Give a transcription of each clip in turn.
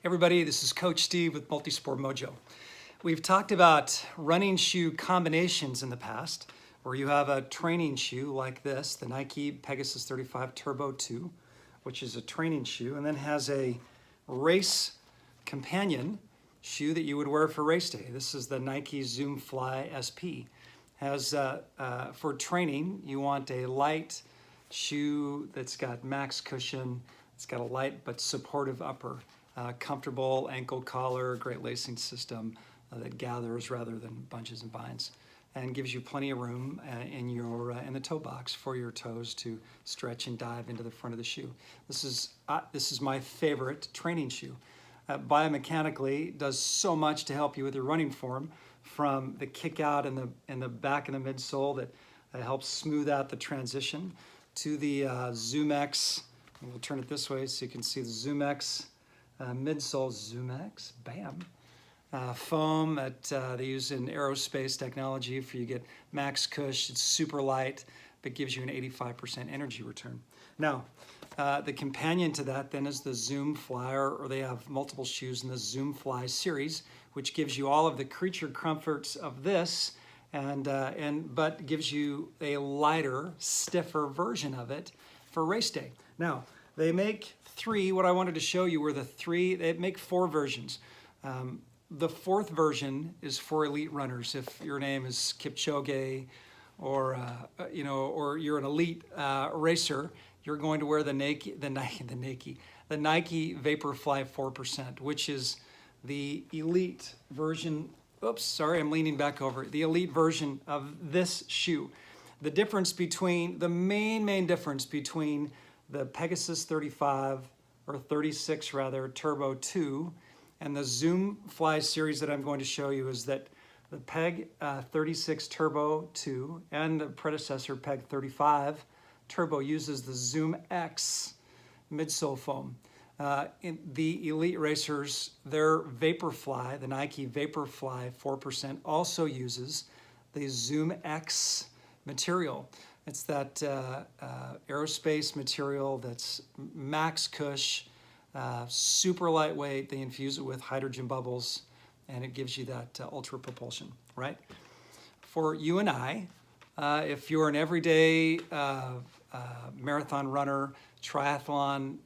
Everybody, this is Coach Steve with Multisport Mojo. We've talked about running shoe combinations in the past, where you have a training shoe like this, the Nike Pegasus 35 Turbo 2, which is a training shoe, and then has a race companion shoe that you would wear for race day. This is the Nike Zoom Fly SP. For training, you want a light shoe that's got max cushion. It's got a light but supportive upper. Comfortable ankle collar, great lacing system that gathers rather than bunches and binds, and gives you plenty of room in the toe box for your toes to stretch and dive into the front of the shoe. This is my favorite training shoe. Biomechanically, does so much to help you with your running form, from the kick out in the back of the midsole that helps smooth out the transition, to the ZoomX. We'll turn it this way so you can see the ZoomX. Midsole ZoomX, bam. Foam that they use in aerospace technology for you get max cush. It's super light, but gives you an 85% energy return. Now, the companion to that then is the Zoom Fly, or they have multiple shoes in the Zoom Fly series, which gives you all of the creature comforts of this, but gives you a lighter, stiffer version of it for race day. Now, they make three. What I wanted to show you were the three. They make four versions. The fourth version is for elite runners. If your name is Kipchoge, or you're an elite racer, you're going to wear the Nike Vaporfly 4%, which is the elite version. Oops, sorry, I'm leaning back over. The elite version of this shoe. The main difference between the Pegasus 35, or 36 rather, Turbo 2, and the Zoom Fly series that I'm going to show you is that the Peg 36 Turbo 2 and the predecessor Peg 35 Turbo uses the Zoom X midsole foam. The elite racers, their Vaporfly, the Nike Vaporfly 4%, also uses the Zoom X material. It's that aerospace material that's max cush, super lightweight. They infuse it with hydrogen bubbles, and it gives you that ultra propulsion, right? For you and I, if you're an everyday marathon runner, triathlon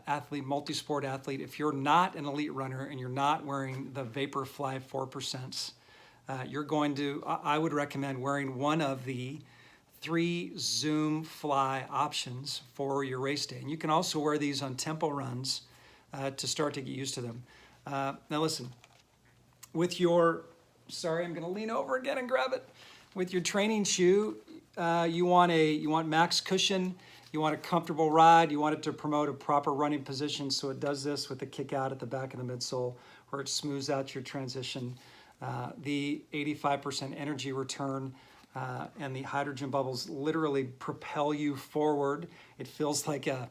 athlete, multi-sport athlete, if you're not an elite runner and you're not wearing the Vaporfly 4%, I would recommend wearing one of the 3 Zoom Fly options for your race day. And you can also wear these on tempo runs to start to get used to them. Now listen, I'm going to lean over again and grab it. With your training shoe, you want max cushion, you want a comfortable ride, you want it to promote a proper running position, so it does this with the kick out at the back of the midsole, where it smooths out your transition. The 85% energy return, and the hydrogen bubbles literally propel you forward. It feels like a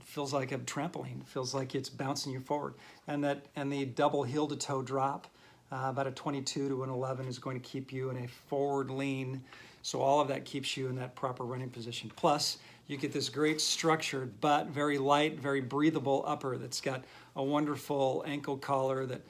trampoline. It feels like it's bouncing you forward. And the double heel to toe drop, about a 22 to an 11, is going to keep you in a forward lean. So all of that keeps you in that proper running position. Plus, you get this great structured but very light, very breathable upper that's got a wonderful ankle collar that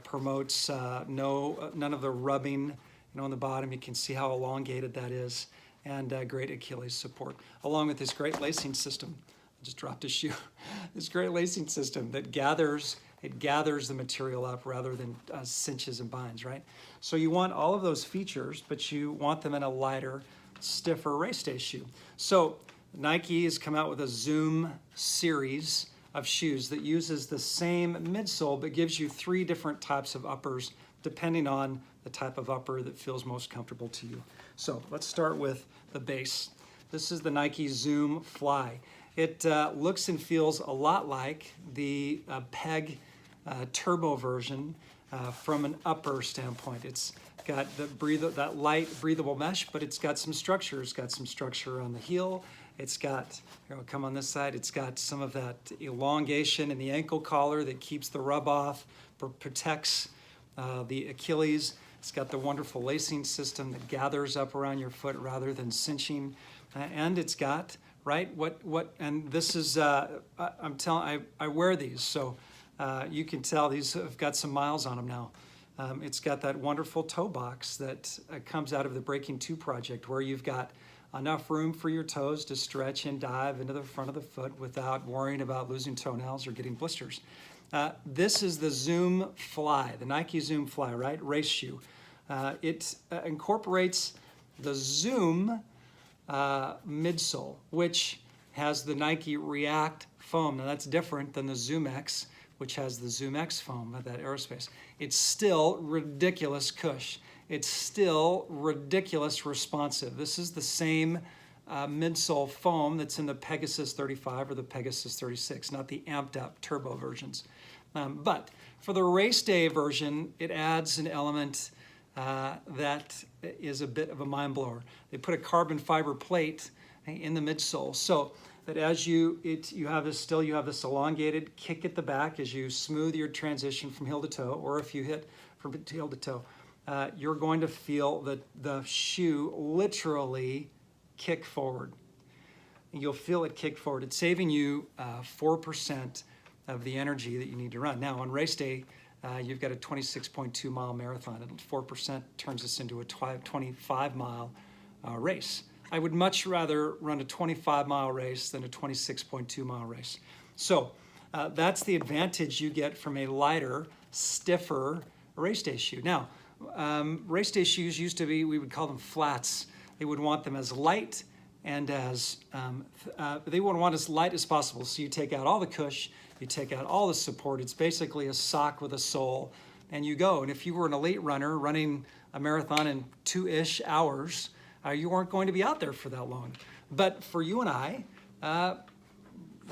promotes none of the rubbing. On the bottom, you can see how elongated that is, and great Achilles support, along with this great lacing system. I just dropped a shoe. This great lacing system that gathers the material up rather than cinches and binds, right? So you want all of those features, but you want them in a lighter, stiffer race day shoe. So Nike has come out with a Zoom series of shoes that uses the same midsole, but gives you 3 different types of uppers depending on the type of upper that feels most comfortable to you. So let's start with the base. This is the Nike Zoom Fly. It looks and feels a lot like the Peg Turbo version from an upper standpoint. It's got that light breathable mesh, but it's got some structure. It's got some structure on the heel. It's got, here I'll come on this side, it's got some of that elongation in the ankle collar that keeps the rub off, protects the Achilles. It's got the wonderful lacing system that gathers up around your foot rather than cinching. And it's got, right, and this is, I wear these, so You can tell these have got some miles on them now. It's got that wonderful toe box that comes out of the Breaking 2 project, where you've got enough room for your toes to stretch and dive into the front of the foot without worrying about losing toenails or getting blisters. This is the Zoom Fly, the Nike Zoom Fly, right? Race shoe. It incorporates the Zoom midsole, which has the Nike React foam. Now that's different than the Zoom X, which has the Zoom X foam, that aerospace. It's still ridiculous cush. It's still ridiculous responsive. This is the same midsole foam that's in the Pegasus 35 or the Pegasus 36, not the amped up turbo versions. But for the race day version, it adds an element that is a bit of a mind blower. They put a carbon fiber plate in the midsole, so that as you have this elongated kick at the back as you smooth your transition from heel to toe, or if you hit from heel to toe, you're going to feel the shoe literally kick forward. You'll feel it kick forward. It's saving you 4% of the energy that you need to run. Now on race day, you've got a 26.2 mile marathon, and 4% turns this into a 25 mile race. I would much rather run a 25-mile race than a 26.2-mile race. So that's the advantage you get from a lighter, stiffer race day shoe. Now, race day shoes used to be, we would call them flats. They would want them as light and as, they would want as light as possible. So you take out all the cush, you take out all the support. It's basically a sock with a sole, and you go. And if you were an elite runner running a marathon in 2-ish hours, you weren't going to be out there for that long. But for you and I,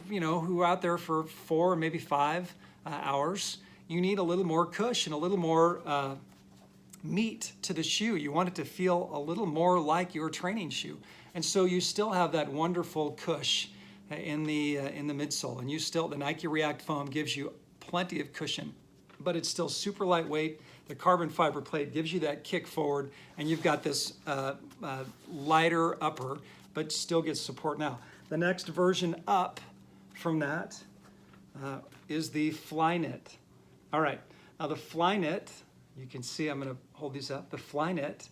who are out there for 4, maybe 5 hours, you need a little more cushion, a little more meat to the shoe. You want it to feel a little more like your training shoe. And so you still have that wonderful cush in the midsole. And the Nike React foam gives you plenty of cushion, but it's still super lightweight. The carbon fiber plate gives you that kick forward, and you've got this lighter upper, but still gets support. Now, the next version up from that is the Flyknit. All right, now the Flyknit, you can see, I'm gonna hold these up. The Flyknit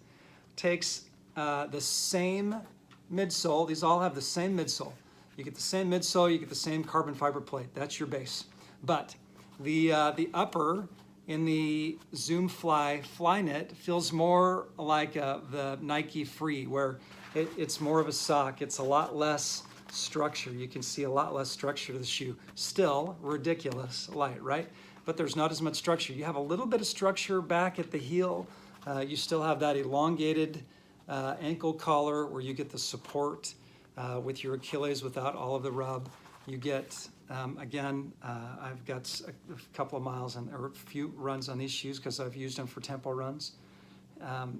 takes the same midsole. These all have the same midsole. You get the same midsole, you get the same carbon fiber plate. That's your base. But the upper in the Zoom Flyknit feels more like the Nike Free, where it's more of a sock. It's a lot less structure. You can see a lot less structure to the shoe. Still ridiculous light, right? But there's not as much structure. You have a little bit of structure back at the heel. You still have that elongated ankle collar where you get the support with your Achilles without all of the rub. You get, I've got a couple of miles or a few runs on these shoes because I've used them for tempo runs.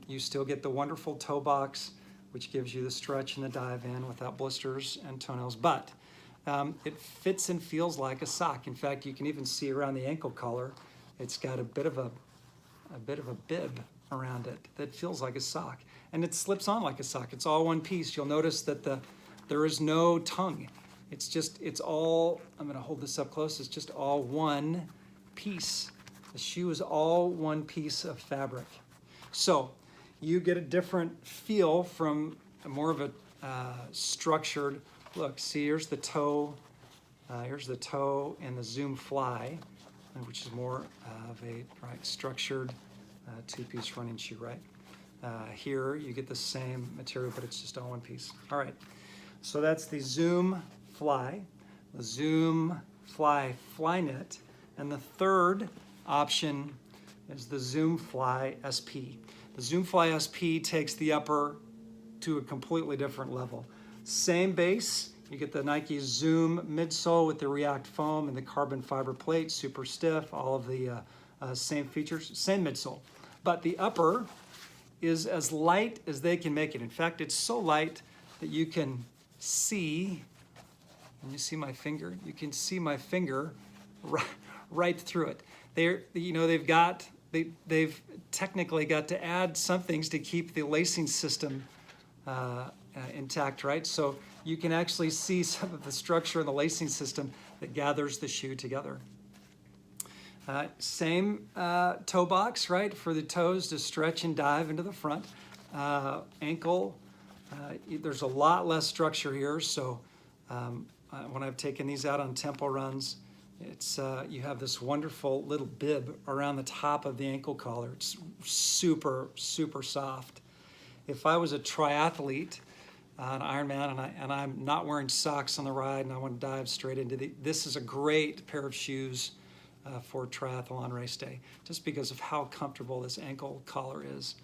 You still get the wonderful toe box, which gives you the stretch and the dive in without blisters and toenails, but it fits and feels like a sock. In fact, you can even see around the ankle collar, it's got a bit of a bib around it that feels like a sock, and it slips on like a sock. It's all one piece. You'll notice that there is no tongue. It's all, I'm gonna hold this up close, it's just all one piece. The shoe is all one piece of fabric. So you get a different feel from more of a structured look. See, here's the toe in the Zoom Fly, which is more of a structured two-piece running shoe, right? Here you get the same material, but it's just all one piece. All right, so that's the Zoom Fly, the Zoom Fly Flyknit, and the third option is the Zoom Fly SP. The Zoom Fly SP takes the upper to a completely different level. Same base, you get the Nike Zoom midsole with the React foam and the carbon fiber plate, super stiff, all of the same features, same midsole. But the upper is as light as they can make it. In fact, it's so light that you can see, and you see my finger, you can see my finger right through it. They've technically got to add some things to keep the lacing system intact, right? So you can actually see some of the structure in the lacing system that gathers the shoe together. Same toe box, right, for the toes to stretch and dive into the front. Ankle, there's a lot less structure here, so when I've taken these out on tempo runs, it's you have this wonderful little bib around the top of the ankle collar. It's super, super soft. If I was a triathlete, an Ironman, and I'm not wearing socks on the ride and I want to dive straight into this is a great pair of shoes for triathlon race day, just because of how comfortable this ankle collar is.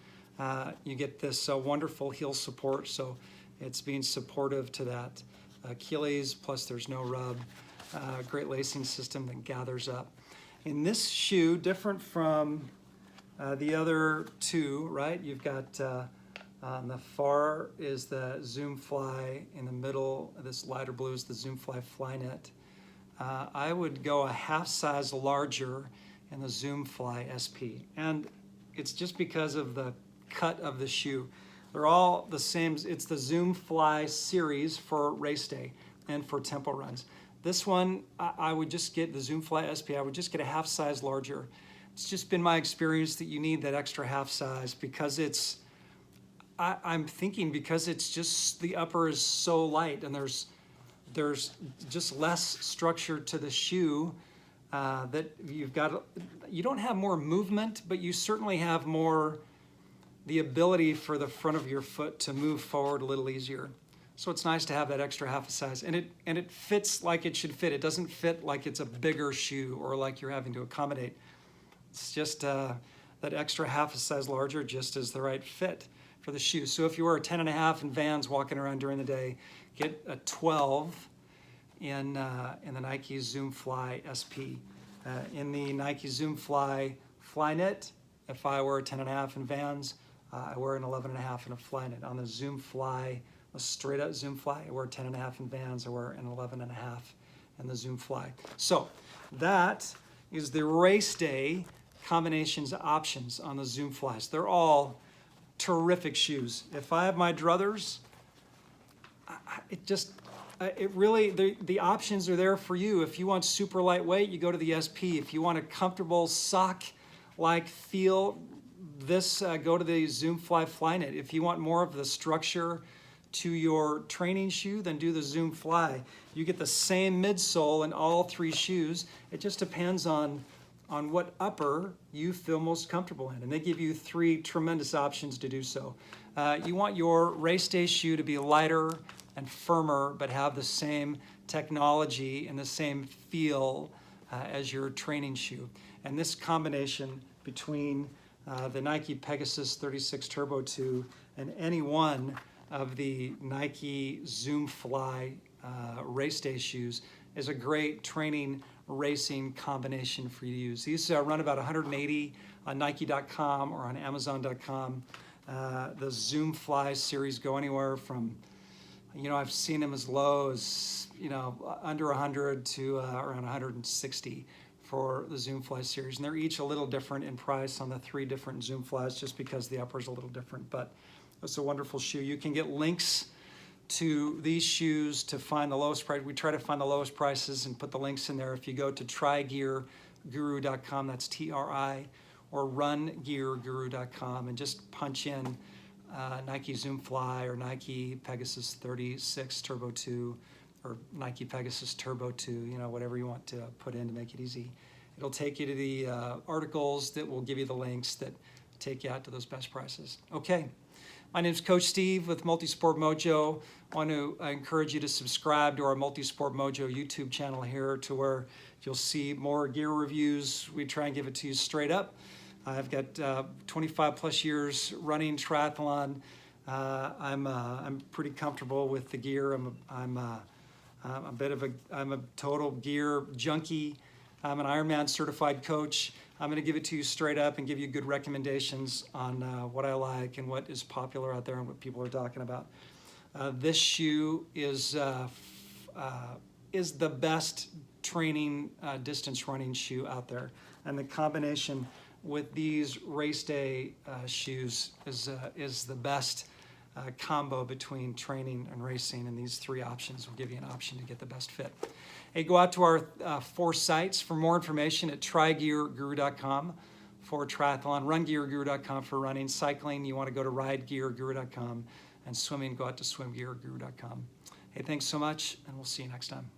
You get this wonderful heel support, so it's being supportive to that Achilles, plus there's no rub. Great lacing system that gathers up. In this shoe, different from the other two, right? You've got on the far is the Zoom Fly, in the middle, this lighter blue is the Zoom Fly Flyknit. I would go a half size larger in the Zoom Fly SP. And it's just because of the cut of the shoe. They're all the same. It's the Zoom Fly series for race day and for tempo runs. This one, I would just get the Zoom Fly SP. I would just get a half size larger. It's just been my experience that you need that extra half size because it's, I'm thinking because it's just, the upper is so light and there's just less structure to the shoe that you don't have more movement, but you certainly have more the ability for the front of your foot to move forward a little easier. So it's nice to have that extra half a size, and it fits like it should fit. It doesn't fit like it's a bigger shoe or like you're having to accommodate. It's just that extra half a size larger just is the right fit for the shoe. So if you wear a 10.5 in Vans walking around during the day, get a 12 in the Nike Zoom Fly SP. In the Nike Zoom Fly Flyknit, if I wear a 10.5 in Vans, I wear an 11.5 in a Flyknit. On the Zoom Fly, a straight up Zoom Fly, I wear 10.5 in Vans, I wear an 11.5 in the Zoom Fly. So that is the race day combinations options on the Zoom Flies. They're all terrific shoes. If I have my druthers, it really, the options are there for you. If you want super lightweight, you go to the SP. If you want a comfortable sock-like feel, go to the Zoom Fly Flyknit. If you want more of the structure to your training shoe, then do the Zoom Fly. You get the same midsole in all three shoes. It just depends on what upper you feel most comfortable in. And they give you three tremendous options to do so. You want your race day shoe to be lighter and firmer, but have the same technology and the same feel as your training shoe. And this combination between the Nike Pegasus 36 Turbo 2 and any one of the Nike Zoom Fly race day shoes is a great training racing combination for you to use. These run about $180 on Nike.com or on Amazon.com. The Zoom Fly series go anywhere from, I've seen them as low as, under 100 to around 160 for the Zoom Fly series. And they're each a little different in price on the three different Zoom Flies just because the upper is a little different. But it's a wonderful shoe. You can get links to these shoes to find the lowest price. We try to find the lowest prices and put the links in there. If you go to trygearguru.com, that's TRI, or rungearguru.com, and just punch in Nike Zoom Fly or Nike Pegasus 36 Turbo 2 or Nike Pegasus Turbo 2, whatever you want to put in to make it easy. It'll take you to the articles that will give you the links that take you out to those best prices. Okay. My name is Coach Steve with Multisport Mojo. I want to encourage you to subscribe to our Multisport Mojo YouTube channel here, to where you'll see more gear reviews. We try and give it to you straight up. I've got 25 plus years running triathlon. I'm pretty comfortable with the gear. I'm a total gear junkie. I'm an Ironman certified coach. I'm going to give it to you straight up and give you good recommendations on what I like and what is popular out there and what people are talking about. This shoe is the best training distance running shoe out there, and the combination with these race day shoes is the best combo between training and racing, and these 3 options will give you an option to get the best fit. Hey, go out to our 4 sites for more information at trygearguru.com for triathlon, rungearguru.com for running, cycling, you want to go to ridegearguru.com, and swimming, go out to swimgearguru.com. Hey, thanks so much, and we'll see you next time.